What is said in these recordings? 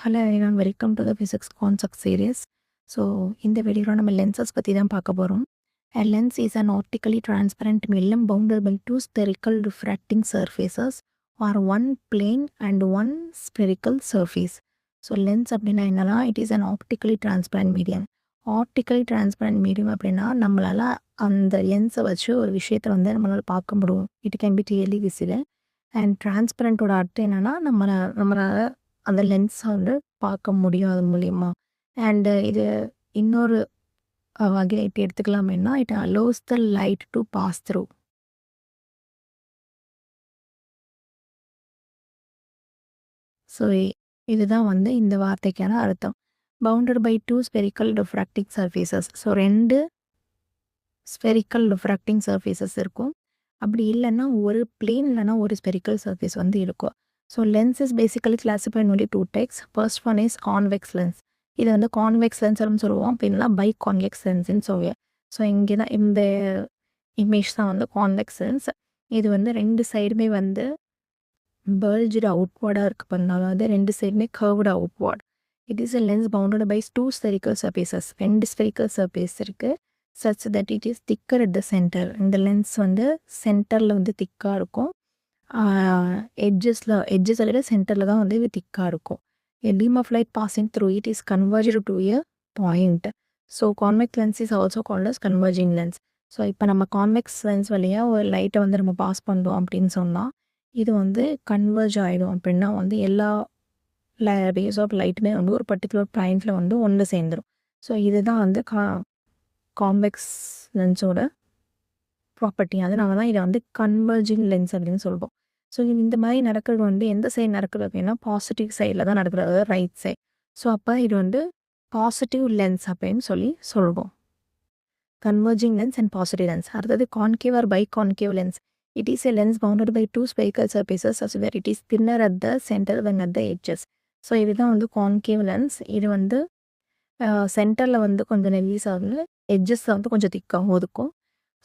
Hello everyone, welcome to the physics concept series. So இந்த வீடியோவில் நம்ம லென்சஸ் பற்றி தான் பார்க்க போகிறோம். A lens is an optically transparent medium bounded by two spherical refracting surfaces or one plane and one spherical surface. So lens அப்படின்னா என்னன்னா, it is an optically transparent medium. Optically transparent medium அப்படின்னா நம்மளால் அந்த லென்ஸை வச்சு ஒரு விஷயத்தை வந்து நம்மளால் பார்க்க முடியும். It can be clearly visible. And டிரான்ஸ்பரண்ட்டோட அர்த்தம் என்னென்னா நம்மளால் அந்த லென்ஸை வந்து பார்க்க முடியும் அது மூலியமாக. அண்டு இது இன்னொரு வகையில் எப்படி எடுத்துக்கலாமேன்னா, it allows the light to pass through. So இதுதான் வந்து இந்த வார்த்தைக்கான அர்த்தம். Bounded by two spherical diffracting surfaces. So 2 spherical diffracting surfaces இருக்கும். அப்படி இல்லைன்னா ஒரு பிளேன் இல்லைன்னா ஒரு ஸ்பெரிக்கல் சர்ஃபேஸ் வந்து இருக்கும். So lens is basically classified only 2 types. First one is convex lens. இது வந்து கான்வெக்ஸ் லென்ஸ் அப்படின்னு சொல்லுவோம். அப்படின்னா பை கான்வெக்ஸ் லென்ஸ்ன்னு சொல்லுவேன். ஸோ இங்கே தான் இந்த இமேஜ் தான் வந்து கான்வெக்ஸ் லென்ஸ். இது வந்து 2 சைடுமே வந்து பல்ஜ்டு அவுட்வார்டாக இருக்குது பண்ணால், அதாவது 2 சைடுமே curved outward. It is a lens bounded by 2 spherical surfaces. 2 spherical surface இருக்குது. Such that it is thicker at the center. இந்த லென்ஸ் வந்து சென்டரில் வந்து திக்காக இருக்கும். எட்ஜஸை விட சென்டரில் தான் வந்து இது திக்காக இருக்கும். A beam of light passing through it is converged to a point. So convex lens is also called as converging lens. So இப்போ நம்ம கான்வெக்ஸ் லென்ஸ் வழியாக ஒரு லைட்டை வந்து நம்ம பாஸ் பண்ணுறோம் அப்படின்னு சொன்னால், இது வந்து கன்வர்ஜ் ஆகிடும். அப்படின்னா வந்து எல்லா ரேஸ் ஆஃப் லைட்டுமே வந்து ஒரு பர்டிகுலர் பாயிண்டில் வந்து ஒன்று சேர்ந்துடும். ஸோ இதுதான் வந்து கான்வெக்ஸ் லென்ஸோட ப்ராப்பர்ட்டி. அதனால தான் இதை வந்து கன்வர்ஜிங் லென்ஸ் அப்படின்னு சொல்லுவோம். ஸோ இந்த மாதிரி நடக்கிறது வந்து எந்த சைடு நடக்குது அப்படின்னா பாசிட்டிவ் சைடில் தான் நடக்குது, அதாவது ரைட் சைட். ஸோ அப்போ இது வந்து பாசிட்டிவ் லென்ஸ் அப்படின்னு சொல்லுவோம். Converging lens and positive lens. அடுத்தது concave or biconcave lens. It is a lens bounded by 2 spherical surfaces such that it is thinner at the center than at the edges. So இதுதான் வந்து concave lens. இது வந்து சென்டரில் வந்து கொஞ்சம் நெல்லிஸ் ஆகுது, எட்ஜஸில் வந்து கொஞ்சம் திக்காகவும் இருக்கும்.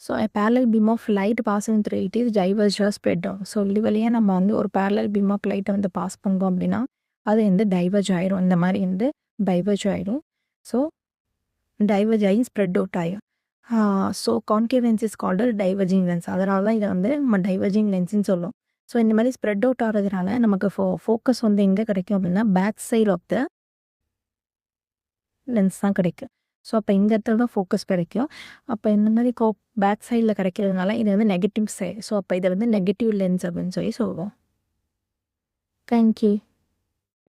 So parallel beam of light passing through it is diverge or spread down. So இது வழியாக நம்ம வந்து ஒரு parallel beam of light வந்து பாஸ் பண்ணுறோம் அப்படின்னா அது வந்து டைவர்ஜ் ஆயிரும். இந்த மாதிரி வந்து டைவர்ஜ் ஆயிடும். ஸோ டைவர்ஜ் ஆகி ஸ்ப்ரெட் அவுட் ஆகிடும். So concave lens is called diverging lens. அதனால தான் இதை வந்து நம்ம டைவர்ஜிங் லென்ஸ்ன்னு சொல்லுவோம். ஸோ இந்த மாதிரி ஸ்ப்ரெட் அவுட் ஆகிறதுனால நமக்கு ஃபோக்கஸ் வந்து எங்கே கிடைக்கும் அப்படின்னா back side of the lens தான் கிடைக்கும். ஸோ அப்போ இந்த இடத்துல தான் ஃபோக்கஸ் கிடைக்கும். அப்போ இந்த மாதிரி பேக் சைடில் கிடைக்கிறதுனால இது வந்து நெகட்டிவ் சைடு. ஸோ அப்போ இதை வந்து நெகட்டிவ் லென்ஸ் அப்படின்னு சொல்லுவோம். தேங்க்யூ.